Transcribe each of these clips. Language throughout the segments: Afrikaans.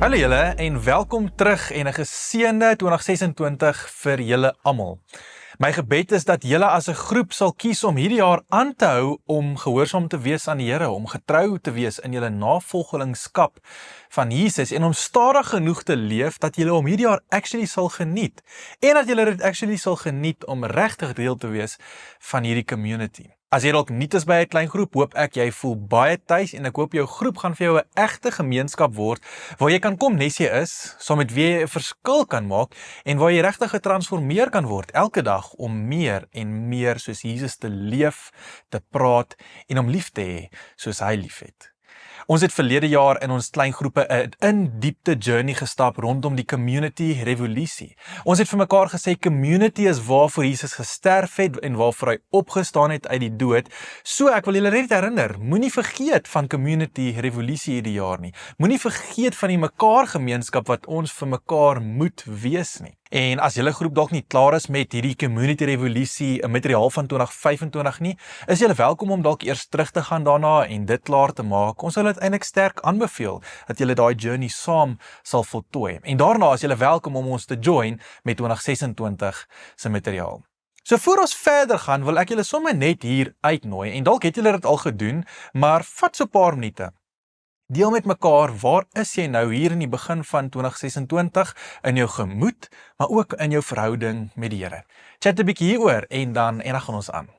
Hallo julle en welkom terug en 'n geseënde 2026 vir julle almal. My gebed is dat julle as 'n groep sal kies om hierdie jaar aan te hou om gehoorsaam te wees aan die Here, om getrou te wees in julle navolgelingskap van Jesus en om stadig genoeg te leef dat julle hom hierdie jaar actually sal geniet en dat julle dit actually sal geniet om regtig deel te wees van hierdie community. As jy dalk nuut is by 'n klein groep, hoop ek jy voel baie tuis en ek hoop jou groep gaan vir jou 'n egte gemeenskap word waar jy kan kom nes jy is, saam met wie jy 'n verskil kan maak en waar jy regtig getransformeer kan word elke dag om meer en meer soos Jesus te leef, te praat en om lief te hê soos hy liefhet. Ons het verlede jaar in ons klein groepe 'n in-diepte journey gestap rondom die community revolusie. Ons het vir mekaar gesê community is waarvoor Jesus gesterf het en waarvoor hy opgestaan het uit die dood. So ek wil julle net herinner, moenie vergeet van community revolusie hierdie jaar nie. Moenie vergeet van die mekaar gemeenskap wat ons vir mekaar moet wees nie. En as julle groep dalk nie klaar is met hierdie community revolusie, 'n materiaal van 2025 nie, is julle welkom om dalk eers terug te gaan daarna en dit klaar te maak. Ons wil dit eintlik sterk aanbeveel dat julle daai journey saam sal voltooi. En daarna is julle welkom om ons te join met 2026 se materiaal. So voor ons verder gaan, wil ek julle sommer net hier uitnooi en dalk het julle dit al gedoen, maar vat so 'n paar minute. Deel met mekaar, waar is jy nou hier in die begin van 2026 in jou gemoed, maar ook in jou verhouding met die Here. Chat 'n bietjie hieroor en dan gaan ons aan.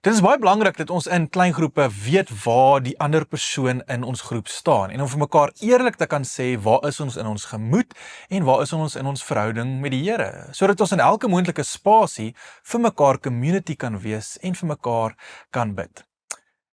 Dit is baie belangrik dat ons in klein groepe weet waar die ander persoon in ons groep staan en om vir mekaar eerlik te kan sê waar is ons in ons gemoed en waar is ons in ons verhouding met die Here, sodat ons in elke moontlike spasie vir mekaar community kan wees en vir mekaar kan bid.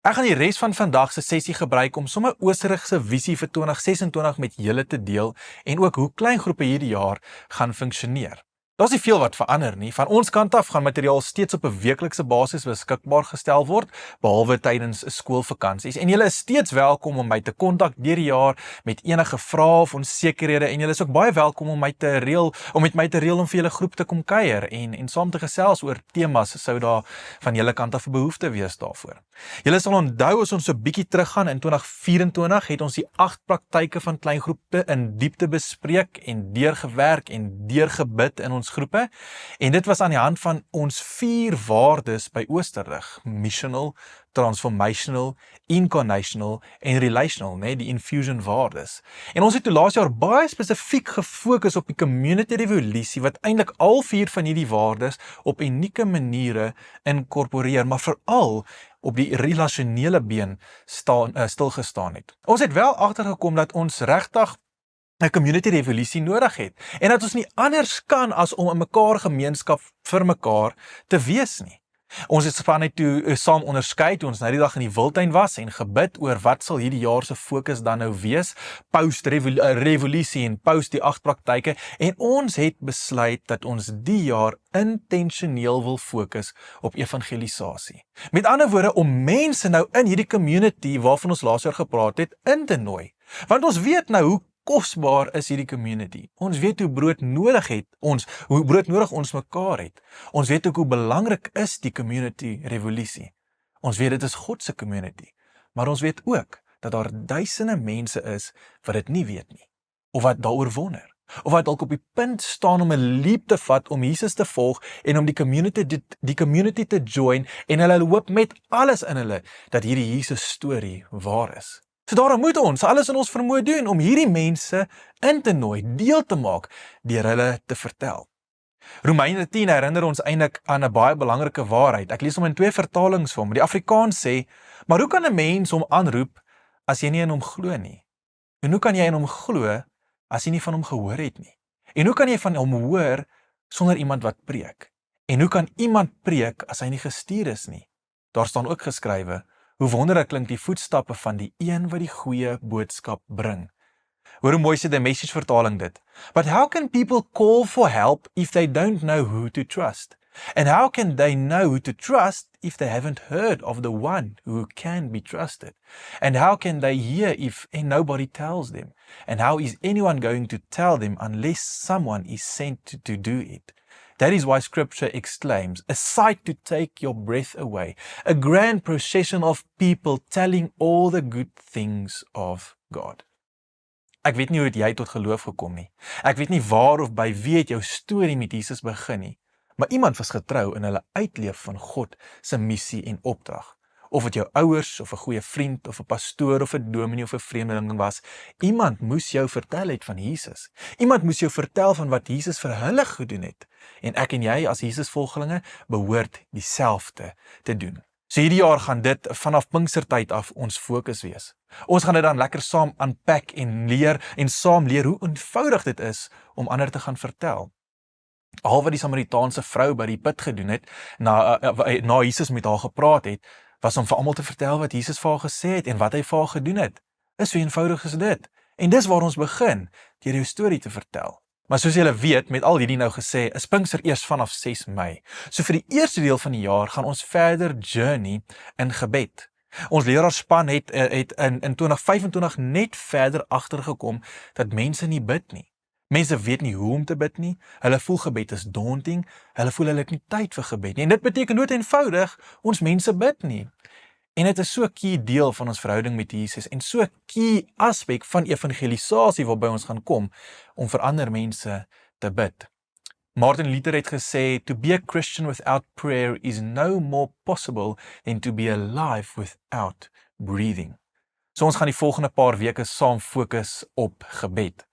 Ek gaan die res van vandag se sessie gebruik om sommer oosterigse visie vir 2026 met julle te deel en ook hoe klein groepe hierdie jaar gaan funksioneer. Daar's nie veel wat verander nie. Van ons kant af gaan materiaal steeds op 'n weeklikse basis beskikbaar gestel word, behalwe tydens skoolvakansies. En julle is steeds welkom om my te kontak deur die jaar met enige vrae of onsekerhede en julle is ook baie welkom om met my te reël om vir julle groep te kom kuier en saam te gesels oor temas sou daar van julle kant af 'n behoefte wees daarvoor. Julle sal onthou as ons so 'n bietjie teruggaan in 2024 het ons die 8 praktyke van klein groepe in diepte bespreek en deurgewerk en deurgebid in ons groepe en dit was aan die hand van ons 4 waardes by Oosterrig: missional, transformational, incarnational en relational, die infusion waardes. En ons het toe laas jaar baie spesifiek gefokus op die community revolusie wat eintlik al 4 van hierdie waardes op unieke maniere inkorporeer, maar veral op die relasionele been stilgestaan het. Ons het wel agtergekom dat ons regtig 'n community revolusie nodig het en dat ons nie anders kan as om 'n mekaar gemeenskap vir mekaar te wees nie. Ons het vanuit toe saam onderskei toe ons nou die dag in die wildtuin was en gebid oor wat sal hierdie jaar se fokus dan nou wees, post-revolusie en post die 8 praktyke en ons het besluit dat ons die jaar intentioneel wil fokus op evangelisasie. Met ander woorde om mense nou in hierdie community waarvan ons laas jaar gepraat het in te nooi. Want ons weet nou hoe kosbaar is hierdie community. Ons weet hoe broodnodig ons mekaar het. Ons weet ook hoe belangrik is die community revolusie. Ons weet dit is God se community. Maar ons weet ook dat daar duisende mense is wat dit nie weet nie. Of wat daaroor wonder. Of wat dalk op die punt staan om 'n leap te vat om Jesus te volg en om die community te join en hulle hoop met alles in hulle dat hierdie Jesus storie waar is. So daarom moet ons alles in ons vermoë doen om hierdie mense in te nooi, deel te maak, deur hulle te vertel. Romeine 10 herinner ons eintlik aan 'n baie belangrike waarheid. Ek lees hom in 2 vertalings vir hom. Die Afrikaans sê, maar hoe kan 'n mens hom aanroep as jy nie in hom glo nie? En hoe kan jy in hom glo as jy nie van hom gehoor het nie? En hoe kan jy van hom hoor sonder iemand wat preek? En hoe kan iemand preek as hy nie gestuur is nie? Daar staan ook geskrywe, hoe wonderlik klink die voetstappe van die een wat die goeie boodskap bring. Hoor hoe mooi sê die Message vertaling dit. But how can people call for help if they don't know who to trust? And how can they know who to trust if they haven't heard of the one who can be trusted? And how can they hear if nobody tells them? And how is anyone going to tell them unless someone is sent to do it? That is why Scripture exclaims, a sight to take your breath away, a grand procession of people telling all the good things of God. Ek weet nie hoe het jy tot geloof gekom nie. Ek weet nie waar of by wie het jou storie met Jesus begin nie. Maar iemand was getrou in hulle uitleef van God se missie en opdrag. Of het jou ouers, of 'n goeie vriend, of 'n pastoor, of 'n dominee, of 'n vreemdeling was, iemand moes jou vertel het van Jesus. Iemand moes jou vertel van wat Jesus vir hulle gedoen het. En ek en jy as Jesus-volgelinge behoort dieselfde te doen. So hierdie jaar gaan dit vanaf Pinkstertyd af ons fokus wees. Ons gaan dit dan lekker saam unpack en leer en saam leer hoe eenvoudig dit is om ander te gaan vertel. Al wat die Samaritaanse vrou by die put gedoen het, na Jesus met haar gepraat het, was om vir almal te vertel wat Jesus vir haar gesê het en wat hy vir haar gedoen het. Is so eenvoudig as dit. En dis waar ons begin, deur jou storie te vertel. Maar soos julle weet, met al hierdie nou gesê, is Pinkster eers vanaf 6 Mei. So vir die eerste deel van die jaar gaan ons verder journey in gebed. Ons leraarspan het in 2025 net verder agtergekom dat mense nie bid nie. Mense weet nie hoe om te bid nie, hulle voel gebed is daunting, hulle voel hulle het nie tyd vir gebed nie. En dit beteken nooit eenvoudig, ons mense bid nie. En dit is so 'n key deel van ons verhouding met Jesus en so 'n key aspek van evangelisasie waarby ons gaan kom om vir ander mense te bid. Martin Luther het gesê, to be a Christian without prayer is no more possible than to be alive without breathing. So ons gaan die volgende paar weke saam fokus op gebed.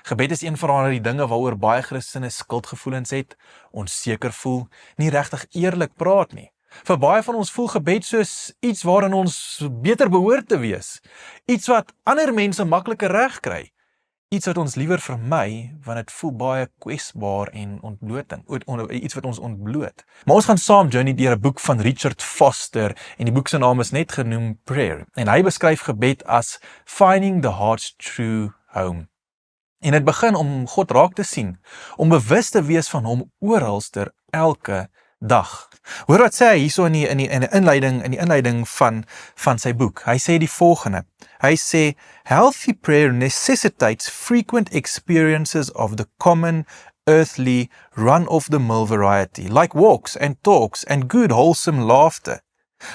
Gebed is een van die dinge waaroor baie Christene skuldgevoelens het, onseker voel, nie regtig eerlik praat nie. Vir baie van ons voel gebed soos iets waarin ons beter behoort te wees. Iets wat ander mense makliker reg kry. Iets wat ons liewer vermy, want dit voel baie kwesbaar en ontbloting. Iets wat ons ontbloot. Maar ons gaan saam journey deur 'n boek van Richard Foster en die boek se naam is net genoem Prayer. En hy beskryf gebed as finding the heart's true home. En dit begin om God raak te sien, om bewus te wees van hom oralster elke dag. Hoor wat sê hy hierso in die inleiding van sy boek. Hy sê die volgende. Hy sê, healthy prayer necessitates frequent experiences of the common, earthly, run-of-the-mill variety, like walks and talks and good wholesome laughter,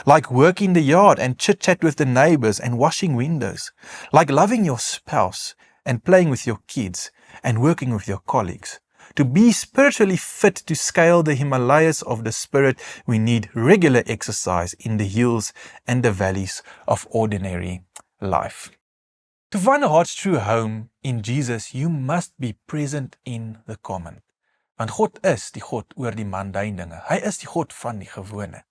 like work in the yard and chit-chat with the neighbors and washing windows, like loving your spouse and playing with your kids and working with your colleagues. To be spiritually fit to scale the Himalayas of the Spirit, we need regular exercise in the hills and the valleys of ordinary life. To find a heart's true home in Jesus, you must be present in the common. Want God is die God oor die mundane dinge. Hy is die God van die gewone.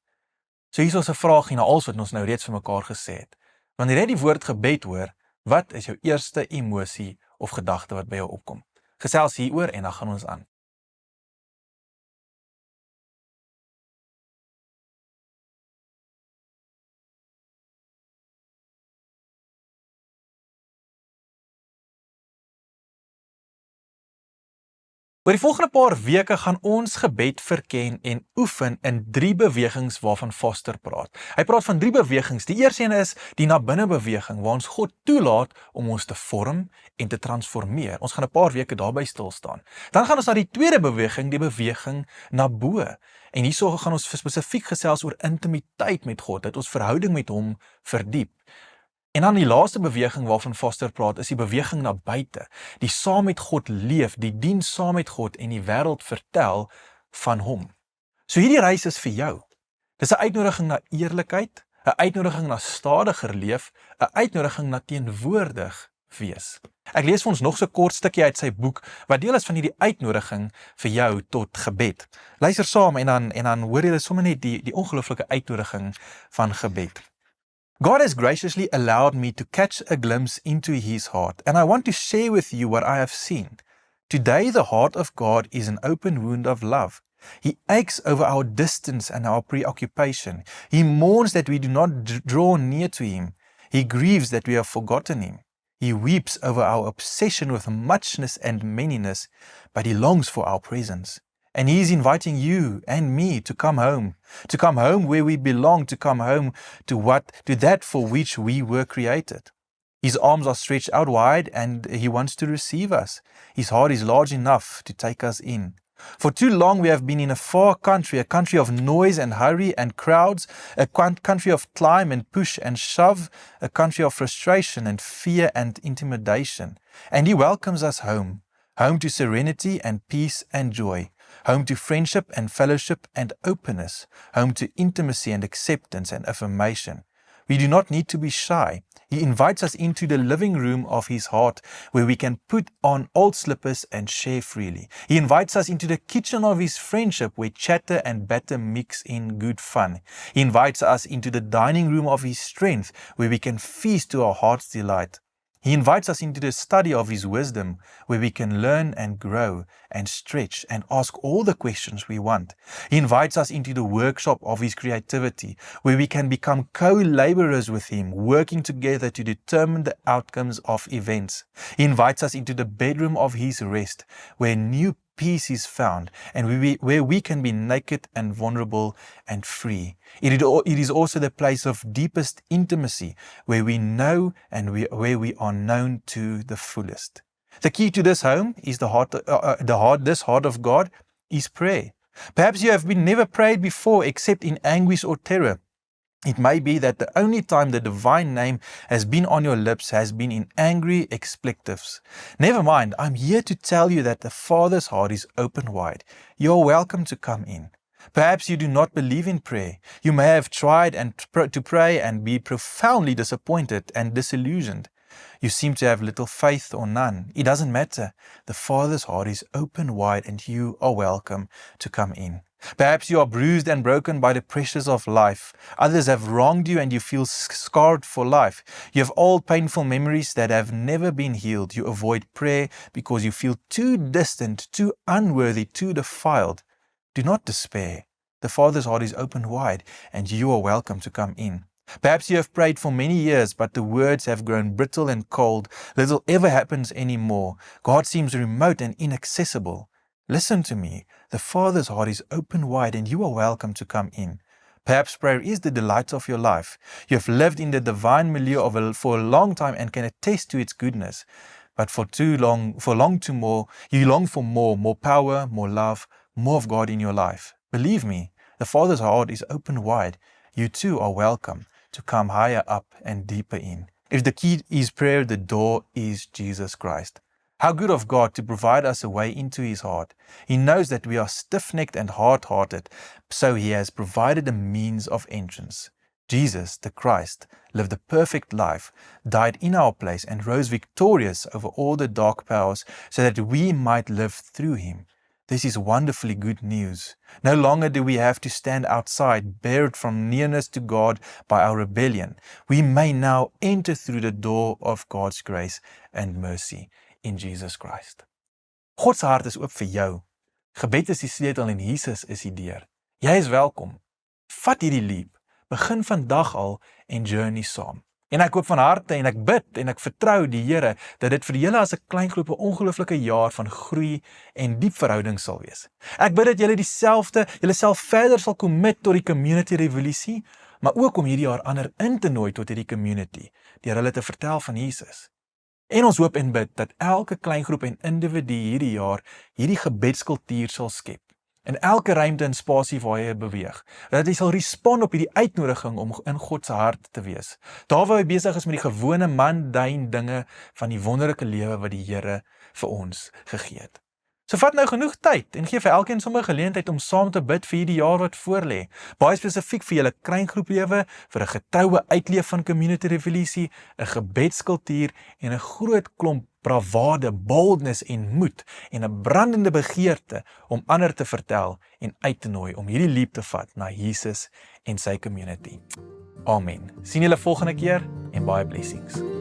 So hier is ons 'n vraag na alles wat ons nou reeds vir mekaar gesê het. Wanneer jy die woord gebed hoor, wat is jou eerste emosie of gedagte wat by jou opkom? Gesels hieroor en dan gaan ons aan. Oor die volgende paar weke gaan ons gebed verken en oefen in 3 bewegings waarvan Foster praat. Hy praat van 3 bewegings. Die eerste een is die na binne beweging, waar ons God toelaat om ons te vorm en te transformeer. Ons gaan 'n paar weke daarby stil staan. Dan gaan ons na die tweede beweging, die beweging na bo. En hierso gaan ons spesifiek gesels oor intimiteit met God, dat ons verhouding met hom verdiep. En dan die laaste beweging waarvan Foster praat, is die beweging na buite. Die saam met God leef, die dien saam met God en die wêreld vertel van hom. So hierdie reis is vir jou. Dis 'n uitnodiging na eerlikheid, 'n uitnodiging na stadiger leef, 'n uitnodiging na teenwoordig wees. Ek lees vir ons nog so 'n kort stukkie uit sy boek, wat deel is van hierdie uitnodiging vir jou tot gebed. Luister saam en dan hoor jy sommer net die ongelooflike uitnodiging van gebed. God has graciously allowed me to catch a glimpse into his heart, and I want to share with you what I have seen. Today, the heart of God is an open wound of love. He aches over our distance and our preoccupation. He mourns that we do not draw near to him. He grieves that we have forgotten him. He weeps over our obsession with muchness and manyness, but he longs for our presence. And He is inviting you and me to come home where we belong, to come home to that for which we were created. His arms are stretched out wide and He wants to receive us. His heart is large enough to take us in. For too long we have been in a far country, a country of noise and hurry and crowds, a country of climb and push and shove, a country of frustration and fear and intimidation. And He welcomes us home to serenity and peace and joy, home to friendship and fellowship and openness, home to intimacy and acceptance and affirmation. We do not need to be shy. He invites us into the living room of His heart where we can put on old slippers and share freely. He invites us into the kitchen of His friendship where chatter and batter mix in good fun. He invites us into the dining room of His strength where we can feast to our heart's delight. He invites us into the study of His wisdom, where we can learn and grow and stretch and ask all the questions we want. He invites us into the workshop of His creativity, where we can become co-laborers with Him, working together to determine the outcomes of events. He invites us into the bedroom of His rest, where new peace is found and where we can be naked and vulnerable and free. It is also the place of deepest intimacy where we know and where we are known to the fullest. The key to this home is this heart of God is prayer. Perhaps you have never prayed before except in anguish or terror. It may be that the only time the divine name has been on your lips has been in angry expletives. Never mind, I'm here to tell you that the Father's heart is open wide. You're welcome to come in. Perhaps you do not believe in prayer. You may have tried to pray and be profoundly disappointed and disillusioned. You seem to have little faith or none. It doesn't matter. The Father's heart is open wide and you are welcome to come in. Perhaps you are bruised and broken by the pressures of life. Others have wronged you and you feel scarred for life. You have old painful memories that have never been healed. You avoid prayer because you feel too distant, too unworthy, too defiled. Do not despair. The Father's heart is open wide and you are welcome to come in. Perhaps you have prayed for many years, but the words have grown brittle and cold. Little ever happens anymore. God seems remote and inaccessible. Listen to me. The Father's heart is open wide and you are welcome to come in. Perhaps prayer is the delight of your life. You have lived in the divine milieu for a long time and can attest to its goodness. But you long for more power, more love, more of God in your life. Believe me, the Father's heart is open wide. You too are welcome to come higher up and deeper in. If the key is prayer, the door is Jesus Christ. How good of God to provide us a way into His heart. He knows that we are stiff-necked and hard-hearted, so He has provided a means of entrance. Jesus, the Christ, lived a perfect life, died in our place and rose victorious over all the dark powers so that we might live through Him. This is wonderfully good news. No longer do we have to stand outside, barred from nearness to God by our rebellion. We may now enter through the door of God's grace and mercy in Jesus Christ. God se hart is oop vir jou. Gebed is die sleutel en Jesus is die deur. Jy is welkom. Vat hierdie leap. Begin vandag al en journey saam. En ek hoop van harte en ek bid en ek vertrou die Here dat dit vir julle as 'n klein groep 'n ongelooflike jaar van groei en diep verhouding sal wees. Ek bid dat julle self verder sal commit tot die community revolusie, maar ook om hierdie jaar ander in te nooi tot hierdie community, deur hulle te vertel van Jesus. En ons hoop en bid dat elke klein groep en individu hierdie jaar hierdie gebedskultuur sal skep. In elke ruimte en spasie waar jy beweeg, dat jy sal respond op hierdie uitnodiging om in God se hart te wees. Daar waar jy besig is met die gewone mundane dinge van die wonderlike lewe wat die Here vir ons gegee het. So vat nou genoeg tyd en gee vir elkeen sommer geleentheid om saam te bid vir hierdie jaar wat voorlê. Baie spesifiek vir julle kleingroeplewe, vir 'n getroue uitleef van community revolusie, 'n gebedskultuur en 'n groot klomp bravade, boldness en moed en 'n brandende begeerte om ander te vertel en uit te nooi om hierdie leap te vat na Jesus en sy community. Amen. Sien julle volgende keer en baie blessings.